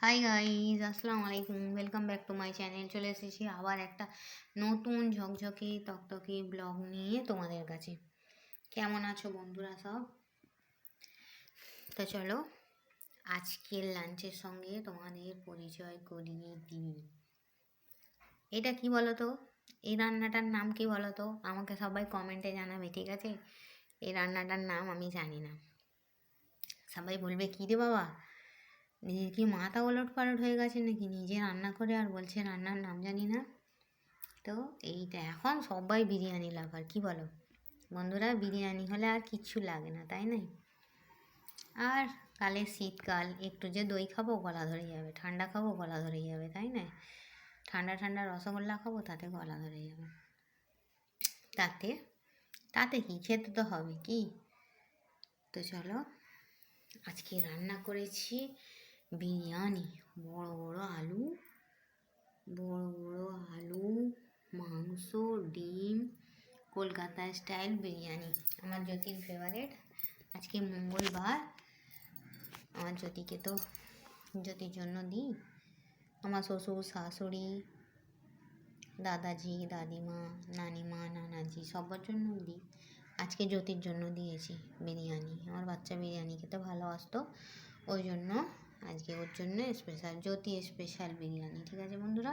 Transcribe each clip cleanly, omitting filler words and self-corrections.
Hi guys, আসসালামু আলাইকুম। Welcome back to my channel. চলে এসেছি আবার একটা নতুন ঝকঝকে তকতকে ব্লগ নিয়ে তোমাদের কাছে। কেমন আছো বন্ধুরা সব? তো চলো আজকের লাঞ্চের সঙ্গে তোমাদের পরিচয় করিয়ে দিই। এটা কি বলো তো? এই রান্নাটার নাম কি বলো তো? আমাকে সবাই কমেন্টে জানাবে, ঠিক আছে? এই রান্নাটার নাম আমি জানি না। সবাই বলবে কী রে বাবা, নিজের কি মাথা ওলট পালট হয়ে গেছে নাকি? নিজে রান্না করে আর বলছে রান্নার নাম জানি না। তো এইটা এখন সবাই বিরিয়ানি লাভার, কি বলো বন্ধুরা? বিরিয়ানি হলে আর কিচ্ছু লাগে না, তাই না? আর কালে শীতকাল, একটু যে দই খাবো গলা ধরে যাবে, ঠান্ডা খাবো গলা ধরে যাবে, তাই না? ঠান্ডা ঠান্ডা রসগোল্লা খাবো, তাতে গলা ধরে যাবে। তাতে তাতে কি, খেতে তো হবে কি? তো চলো আজকে রান্না করেছি বিরিয়ানি। বড় বড় আলু, মাংস, ডিম, কলকাতা স্টাইল বিরিয়ানি। আমার জ্যোতির ফেভারেট। আজকে মঙ্গলবার, আমার জ্যোতিকে তো জ্যোতির জন্য দিই। আমার শ্বশুর শাশুড়ি, দাদাজি, দাদিমা, নানিমা, নানাজি সবার জন্য দিই। আজকে জ্যোতির জন্য দিয়েছি বিরিয়ানি। আমার বাচ্চা বিরিয়ানি খেতে ভালোবাসতো, ওই জন্য আজকে ওর জন্য স্পেশাল জ্যোতি স্পেশাল বিরিয়ানি। ঠিক আছে বন্ধুরা,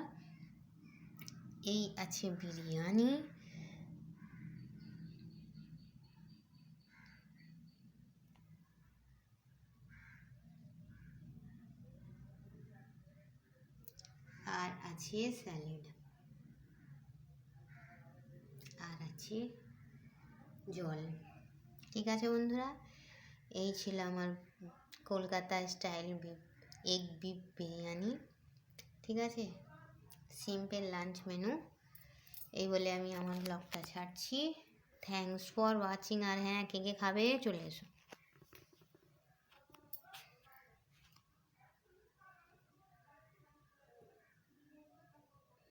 এই আছে বিরিয়ানি। আর আছে স্যালাড, আর আছে জল। ঠিক আছে বন্ধুরা, এই ছিল আমার Kolkata style egg beef biryani. ঠিক আছে, সিম্পল লাঞ্চ মেনু। এই বলে আমি আমার ব্লগটা ছাড়ছি। Thanks for watching. আর হ্যাঁ, কে কে খাবে চলে এসো।